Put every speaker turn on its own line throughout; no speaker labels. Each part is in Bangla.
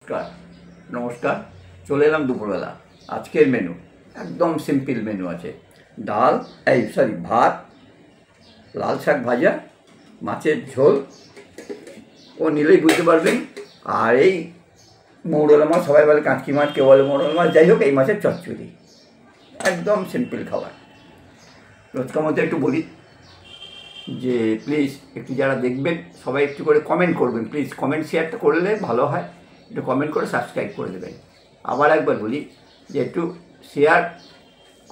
নমস্কার নমস্কার চলে এলাম দুপুরবেলা। আজকের মেনু একদম সিম্পল মেনু আছে। ডাল ভাত, লাল শাক ভাজা, মাছের ঝোল ও নিলেই বুঝতে পারবেন। আর এই মৌরলা মাছ, সবাই বলে কাঁচকি মাছ, কেউ বলে মৌরলা মাছ, যাই হোক এই মাছের চচ্চড়ি। একদম সিম্পল খাবার। রোজকার মধ্যে একটু বলি যে প্লিজ একটু যারা দেখবেন সবাই একটু করে কমেন্ট করবেন, প্লিজ কমেন্ট শেয়ারটা করলে ভালো হয়। একটু কমেন্ট করে সাবস্ক্রাইব করে দেবেন। আবার একবার বলি যে একটু শেয়ার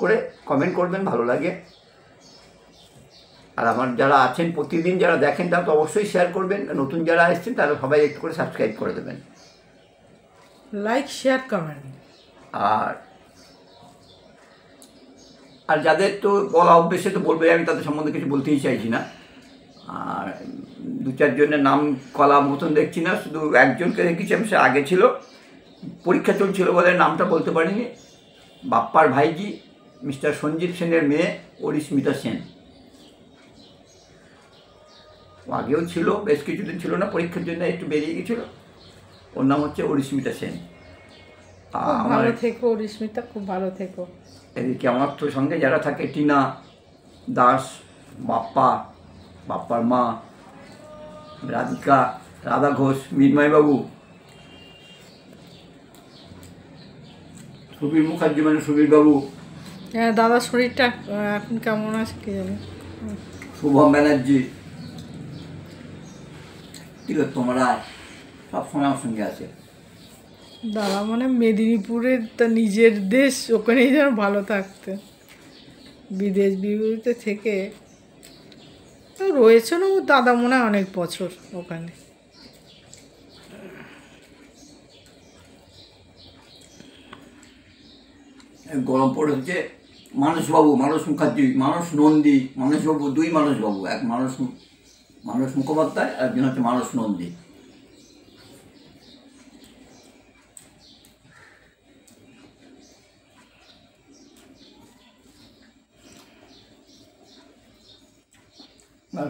করে কমেন্ট করবেন, ভালো লাগে। আর আমার যারা আছেন প্রতিদিন যারা দেখেন তারা তো অবশ্যই শেয়ার করবেন, নতুন যারা এসছেন তারা সবাই একটু করে সাবস্ক্রাইব করে দেবেন,
লাইক শেয়ার কমেন্ট।
আর যাদের তো বলা অভ্যেসে তো বলবে, আমি তাদের সম্বন্ধে কিছু বলতেই চাইছি না। আর দু চারজনের নাম কলা মতন দেখছি না, শুধু একজনকে দেখেছি আমি, সে আগে ছিল, পরীক্ষা চলছিল বলে নামটা বলতে পারিনি। বাপ্পার ভাইজি মিস্টার সঞ্জীব সেনের মেয়ে অরিস্মিতা সেন। ও আগেও ছিল, বেশ কিছুদিন ছিল না, পরীক্ষার জন্য একটু বেরিয়ে গেছিলো। ওর নাম হচ্ছে অরিস্মিতা সেন।
ভালো থেকো অরিস্মিতা, খুব ভালো থেকো।
এদিকে আমার তো সঙ্গে যারা থাকে, টিনা দাস, বাপ্পার মা রাধিকা, রাধা ঘোষ, মিন্ময়বাবু, সুবীর মুখার্জি মানে সুবীরবাবু,
হ্যাঁ দাদার শরীরটা এখন কেমন আছে কে জানে।
শুভম ব্যানার্জি, ঠিক আছে, তোমরা সবসময় আমার সঙ্গে আছে।
দাদা মানে মেদিনীপুরের তা নিজের দেশ, ওখানেই যেন ভালো থাকতে, বিদেশ বিভূতিতে থেকে তো রয়েছে না। ও দাদা মনে হয় অনেক বছর ওখানে।
গরম পড়েছে। মানস মুখার্জি, মানস নন্দী, মানসবাবু, দুই মানসবাবু, এক মানস মুখোপাধ্যায়, একজন হচ্ছে মানস নন্দী।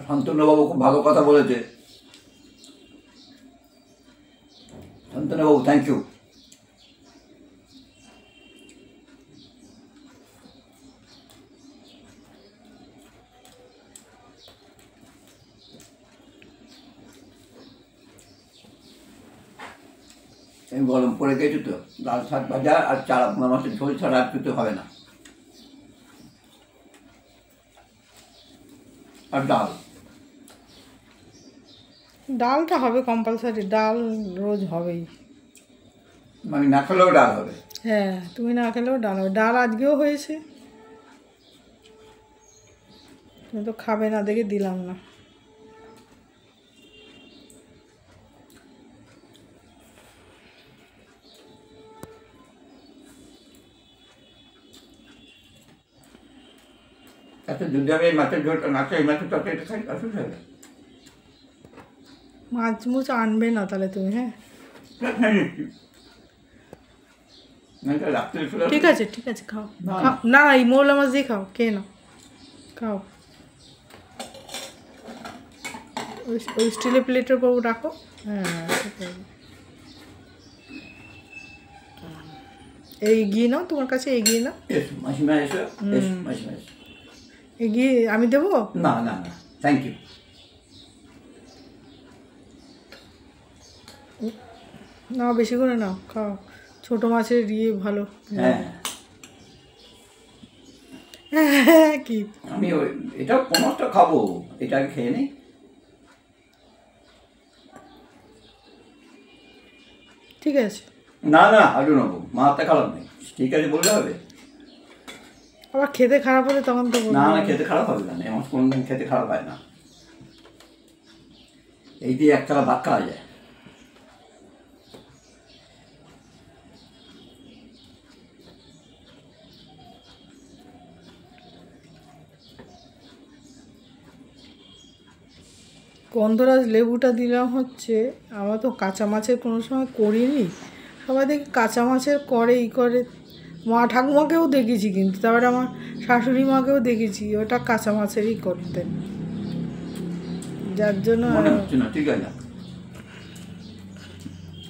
শান্তনুবাবু খুব ভালো কথা বলেছে। শান্তনুবাবু, থ্যাংক ইউ। এই গরম পড়ে গেছে তো, লাল শাক ভাজা আর চারা পোনা মাছের ঝোল ছাড়া আর কিছু হবে না। আর
ডালটা হবে কম্পালসারি, ডাল রোজ হবেই।
মানে না খেলেও ডাল হবে।
হ্যাঁ, তুমি না খেলেও ডাল হবে। ডাল আজকেও হয়েছে, তুমি তো খাবে না দেখে দিলাম না।
আচ্ছা, যদি আমি এই মাছের ঝোলটা না খাই, এই মাছের তরকারিটা খাই, অসুবিধা হবে?
মাছ মুছ আনবে না তাহলে তুমি? হ্যাঁ ঠিক আছে ঠিক আছে, খাও। না এই মৌলা মাছ দিয়ে খাও, কে না খাও। ওই স্টিলের প্লেটের উপর রাখো। হ্যাঁ এগিয়ে নাও, তোমার কাছে এগিয়ে নাও। এগিয়ে আমি দেবো?
না না না, থ্যাংক ইউ।
না বেশি করে নাও, খাও। ছোট মাছের ভালো।
হ্যাঁ কি আমি এটা কোনোটা খাবো, এটা আগে খেয়ে নিই।
ঠিক আছে।
না না, আলু নেবো, মাথা খারাপ নেই, ঠিক আছে বললে হবে।
আবার খেতে খারাপ হলে তখন তো
না না, খেতে খারাপ হবে না, এমন কোনোদিন খেতে খারাপ হয় না। এই দিয়ে একতলা ভাত খাওয়া যায়।
গন্ধরাজ লেবুটা দিলাম হচ্ছে, আমরা তো কাঁচা মাছের কোনো সময় করিনি, সবাই দেখি কাঁচা মাছের করে মা ঠাকুমাকেও দেখেছি, কিন্তু তারপরে আমার শাশুড়ি মাকেও দেখেছি ওটা কাঁচা মাছেরই করতেন, যার জন্য
ঠিক আছে।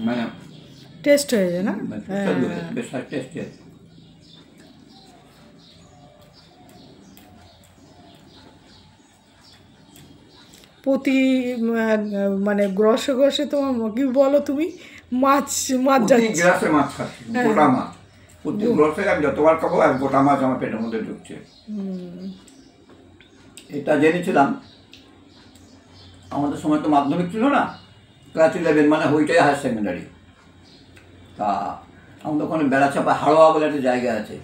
মানে
টেস্ট হয়েছে না?
সুস্বাদু হয়েছে, বেশ টেস্ট হয়েছে।
প্রতি মানে গ্রসে গ্রসে তোমার কি বলো তুমি, মাছ মাছ
প্রতি
যাচ্ছে।
গ্লাসে মাছ খাচ্ছি, গোটা মাছ। প্রতি গ্লাসে আমি যতবার খাবো আর গোটা মাছ আমার পেটের মধ্যে ঢুকছে। এটা জেনেছিলাম, আমাদের সময় তো মাধ্যমিক ছিল না, ক্লাস 11 মানে হইটাই হায়ার সেকেন্ডারি। তা আমাদের ওখানে বেড়াচাপা হাড়োয়া বলে একটা জায়গা আছে।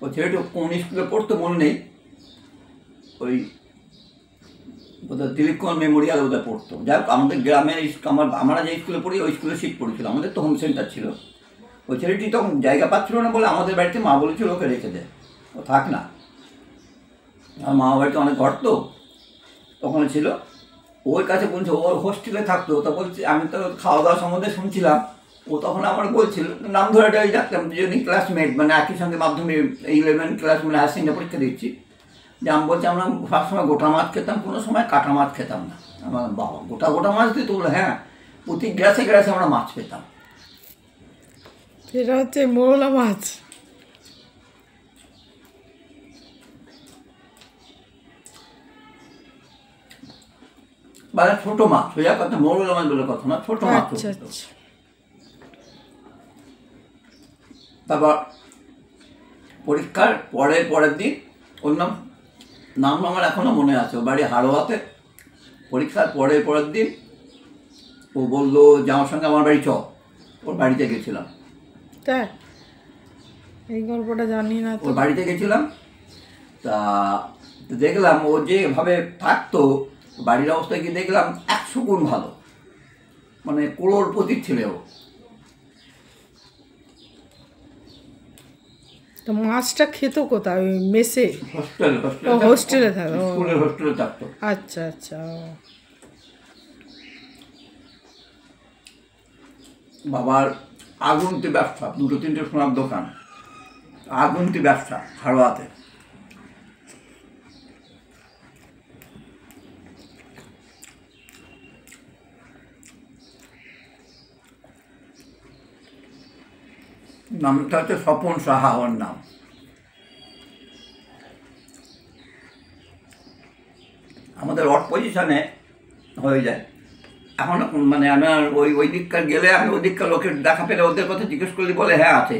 ওই ছেলেটা কোন স্কুলে পড়তো মনে নেই, ওই বোধহয় দিলীপ কুমার মেমোরিয়াল বোধহয় পড়তো। যাই হোক, আমাদের গ্রামে আমরা যে স্কুলে পড়ি ওই স্কুলে সিট পড়েছিল, আমাদের তো হোম সেন্টার ছিল। ওই ছেলেটি তখন জায়গা পাচ্ছিল না বলে আমাদের বাড়িতে মা বলেছিল ওকে রেখে দেয়, ও থাক না। আমার মা বাড়িতে অনেক ঘর তো ওখানে ছিল, ওর কাছে বলছে ও হোস্টেলে থাকতো। তা বলছে, আমি তো খাওয়া দাওয়া সম্বন্ধে শুনছিলাম, ও তখন আমার বলছিল, নাম ধরে ডাকতাম যদি ক্লাসমেট, মানে একই সঙ্গে মাধ্যমিক 11 ক্লাস মানে হায়ার সেকেন্ডারি পরীক্ষা দিচ্ছি। যে আমি বলছি আমরা সবসময় গোটা মাছ খেতাম, কোনো সময় কাটা মাছ খেতাম না। আমার বাবা গোটা গোটা মাছ দিত, বলে হ্যাঁ, প্রতি গ্লাসে গ্লাসে আমরা মাছ পেতাম।
সেটা হচ্ছে মোরলা মাছ।
মানে ছোট মাছ, সোজা কথা মৌরলা মাছ বলে কথা না, ছোট মাছ।
আচ্ছা আচ্ছা।
তারপর পরীক্ষার পরের দিন ওর নাম আমার এখনো মনে আছে, ওর বাড়ি হাড়োয়াতে। পরীক্ষার পরের দিন ও বললো যে আমার সঙ্গে আমার বাড়ি চ, ওর বাড়িতে গেছিলাম।
তাই? এই গল্পটা জানি না তো।
ওর বাড়িতে গেছিলাম, তা দেখলাম ও যেভাবে থাকতো, বাড়ির অবস্থা কি দেখলাম 100 গুণ ভালো, মানে করোড়পতির ছেলে ও।
তো মাছটা খেতো কোথায়? ওই মেসে?
হোস্টেলে
থাকতো,
স্কুলের হোস্টেলে থাকতো।
আচ্ছা আচ্ছা।
বাবার আগুনতি ব্যবসা, 2-3টে সোনার দোকান, আগুনতি ব্যবসা হাড়োয়াতে। নামটা হচ্ছে স্বপন সাহা ওর নাম। আমাদের অট পজিশনে হয়ে যায় এখন, মানে আমার ওই দিককার গেলে আমি ওই দিককার লোকের দেখা পেলে ওদের কথা জিজ্ঞেস করলে বলে হ্যাঁ আছে।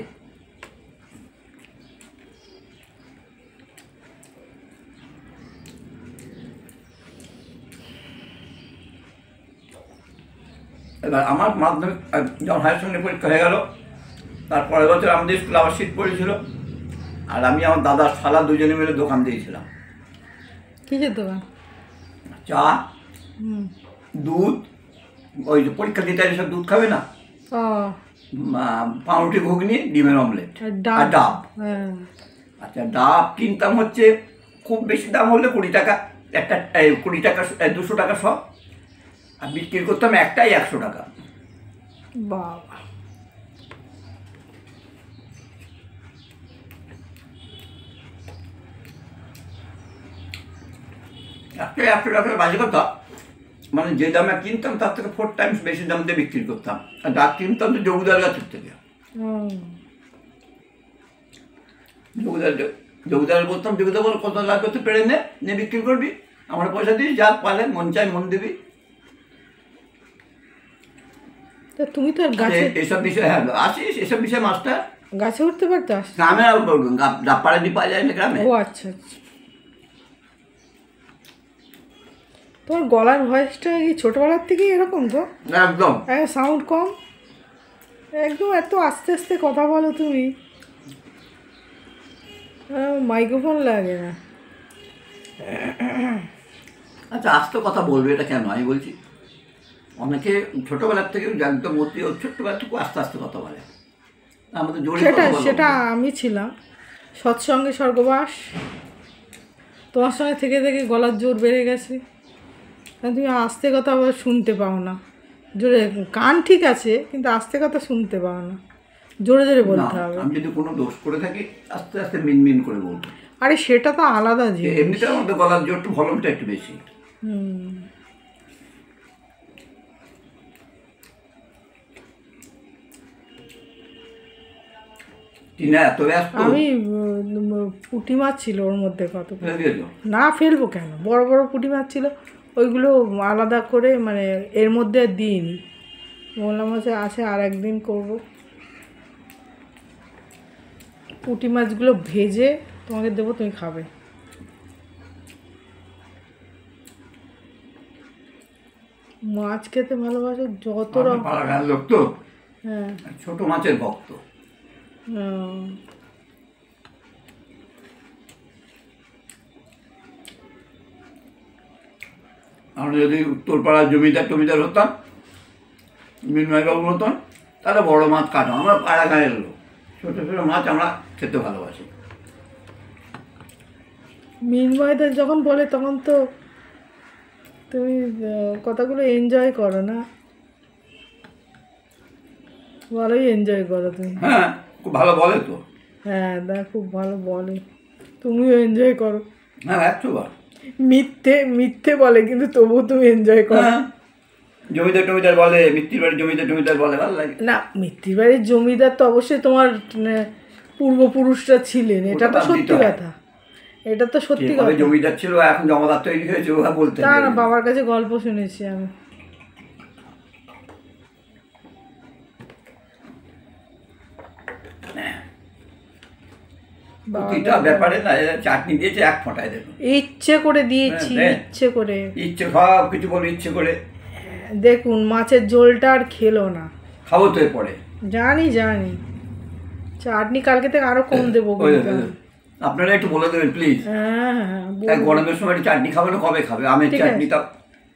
এবার আমার মাধ্যমিক যখন হায়ার সেকেন্ডারি পরীক্ষা হয়ে গেল, তারপরের বছর আমাদের স্কুলে আবার সিট পড়েছিল, আর আমি আমার দাদার শালা দুজনে মিলে দোকান দিয়েছিলাম।
কিসের দোকান?
চা, দুধ, ওই যে পরীক্ষা দিতে সব দুধ খাবে না, পাউরুটি ঘুগনি, ডিমের অমলেট আর ডাব। আচ্ছা, ডাব কিনতাম হচ্ছে খুব বেশি দাম হলে 20 টাকা একটা, 20 টাকা 200 টাকা সব, আর বিক্রি করতাম একটাই 100 টাকা।
বাবা,
একটাই 100 টাকার বাজে কথা, মানে যে দামে কিনতাম তার থেকে 4 টাইমস বেশি দাম দিয়ে বিক্রি করতাম। আর ডাব কিনতাম তো জগুদার গাছের থেকে। জগুদার বলতাম, জগুদার বল কত লাগবে তো পেড়ে নে বিক্রি করবি, আমার পয়সা দিস, যা পালে মন চাই মন দিবি।
তুমি তো গাছে
এসব বিষয়ে, হ্যাঁ আসিস, এসব বিষয়ে মাস্টার
গাছে উঠতে পারতাস?
গ্রামে ডাব পাড়া দিয়ে পাওয়া যায় না গ্রামে।
ও আচ্ছা আচ্ছা। তোমার গলার ভয়েসটা কি ছোটবেলার থেকেই এরকম তো?
একদম
সাউন্ড কম, একদম এত আস্তে আস্তে কথা বলো তুমি, মাইক্রোফোন লাগে না।
আচ্ছা, আস্তে কথা বলবে এটা কেন আমি বলছি, অনেকে ছোটবেলার থেকে একদম অতি ছোট্টবেলা থেকে আস্তে আস্তে কথা বলে, আমাদের জোরে
সেটা আমি ছিলাম সৎসঙ্গে স্বর্গবাস, তোমার সঙ্গে থেকে থেকে গলার জোর বেড়ে গেছে, তুমি আস্তে কথা আবার শুনতে পাও না, জোরে কান ঠিক আছে কিন্তু আস্তে কথা শুনতে পাও না, জোরে জোরে বলতে হবে।
আমি যদি কোনো দোষ করে থাকি আস্তে আস্তে মিনমিন করে বলবো।
আরে সেটা তো আলাদা জিনিস,
এমনিতে আমাদের গলার জোর একটু ভলিউমটা একটু বেশি। টিনা এত ব্যস্ত
আমি পুঁটি মাছ ছিল ওর মধ্যে কত
ফেলে দিয়েছো?
না ফেলবো কেন, বড় বড় পুঁটি মাছ ছিল, ওইগুলো আলাদা করে মানে এর মধ্যে দিইনি, বললাম আছে আর একদিন করবো। পুঁটি মাছগুলো ভেজে তোমাকে দেবো, তুমি খাবে। মাছ খেতে ভালোবাসো যত রকম।
পাড়াগার লোক তো,
হ্যাঁ
ছোট মাছের ভক্ত। আমরা যদি উত্তরপাড়ার জমিদার টমিদার হতাম, মিনময়বাবু মতন, তাহলে বড় মাছ কাটাম। আমরা পাড়াগাঁয়ের লোক, ছোটো ছোটো মাছ আমরা খেতে ভালোবাসি।
মিনময়দা যখন বলে তখন তো তুমি কথাগুলো এনজয় করো না, ভালোই এনজয় করো তুমি।
হ্যাঁ, খুব ভালো বলে তো।
হ্যাঁ খুব ভালো বলে, তুমিও এনজয় করো।
হ্যাঁ, 100 বার।
মিথ্যে বলে কিন্তু তবুও তুমি এনজয় করো।
হ্যাঁ, জমিদার টমিদার বলে, মিত্তির বাড়ির জমিদার টমিদার বলে, ভালো লাগে।
না, মিত্তির বাড়ির জমিদার তো অবশ্যই তোমার পূর্বপুরুষরা ছিলেন, এটা তো সত্যি কথা, এটা তো সত্যি কথা।
জমিদার ছিল, এখন জমাদার তৈরি হয়েছে, ওরা বলতে
তা না, বাবার কাছে গল্প শুনেছি আমি।
প্রতিটা ব্যাপারে না চাটনি দিয়েছে, এক ফোঁটায় দেখুন,
ইচ্ছে করে দিয়েছি, ইচ্ছে করে,
ইচ্ছে সব কিছু বলে ইচ্ছে করে।
দেখুন মাছের ঝোলটা আর খেলো না,
খাবো তো পরে।
জানি চাটনি কালকে থেকে আরো কম দেবো।
আপনারা একটু বলে দেবেন প্লিজ।
হ্যাঁ
গরমের সময় চাটনি খাবে না, কবে খাবে? আমের চাটনিটা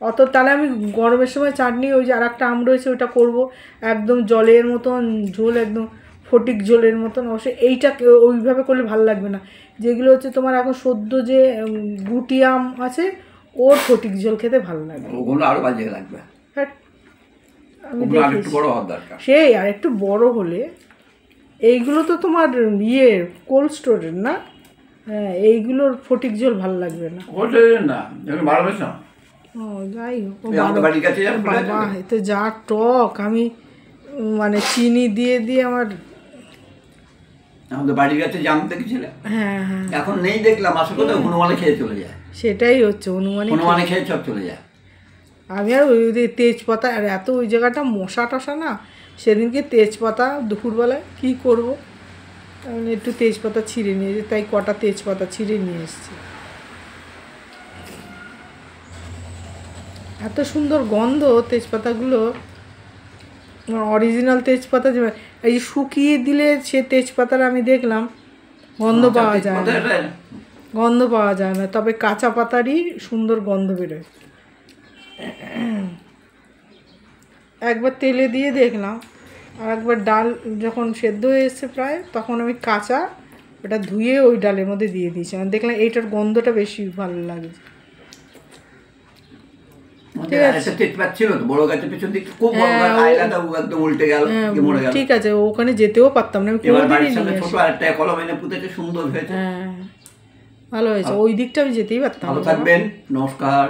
অত, তাহলে আমি গরমের সময় চাটনি, ওই যে আর একটা আম রয়েছে ওইটা করবো, একদম জলের মতন ঝোল, একদম ফটিক ঝোলের মতন। অবশ্যই এইটা ওইভাবে করলে ভালো লাগবে না, যেগুলো হচ্ছে তোমার এখন সদ্য যে গুটি আম আছে, ওর ফটিক ঝোল খেতে ভালো লাগবে,
ওগুলো আরো বাজে লাগবে।
হ্যাঁ আমি
একটু বড় হওয়ার দরকার।
সেই আর একটু বড় হলে, এইগুলো তো তোমার কোল্ড স্টোরের না, হ্যাঁ এইগুলোর ফটিক ঝোল ভালো লাগবে না।
না, বাড়বে না।
ও যাই হোক,
বাবা
এতে যা টক, আমি মানে চিনি দিয়ে আমার।
আমাদের বাড়ির কাছে জাম দেখেছিলে?
হ্যাঁ,
এখন নেই দেখলাম, আসলে কোথাও হনুমানে খেয়ে চলে যায়।
সেটাই হচ্ছে, হনুমানে
খেয়ে সব চলে যায়।
আমি আর ওই তেজপাতা, আর এত ওই জায়গাটা মশা টশা না, সেদিনকে তেজপাতা দুপুরবেলায় কী করবো, আমি একটু তেজপাতা ছিঁড়ে নিয়ে এসে, তাই কটা তেজপাতা ছিঁড়ে নিয়ে এসেছি। এত সুন্দর গন্ধ তেজপাতাগুলো, অরিজিনাল তেজপাতা, যে এই যে শুকিয়ে দিলে সে তেজপাতার আমি দেখলাম গন্ধ পাওয়া যায় না, তবে কাঁচা পাতারই সুন্দর গন্ধ বেরোয়। একবার তেলে দিয়ে দেখলাম, আর একবার ডাল যখন সেদ্ধ হয়ে এসছে প্রায়, তখন আমি কাঁচা ওটা ধুয়ে ওই ডালের মধ্যে দিয়ে দিয়েছি, আমি দেখলাম এইটার গন্ধটা বেশি ভালো লাগে। ঠিক আছে, ওখানে যেতেও পারতাম না, আমি ভালো হয়েছে, ওই দিকটা আমি যেতেই পারতাম।
ভালো থাকবেন, নমস্কার।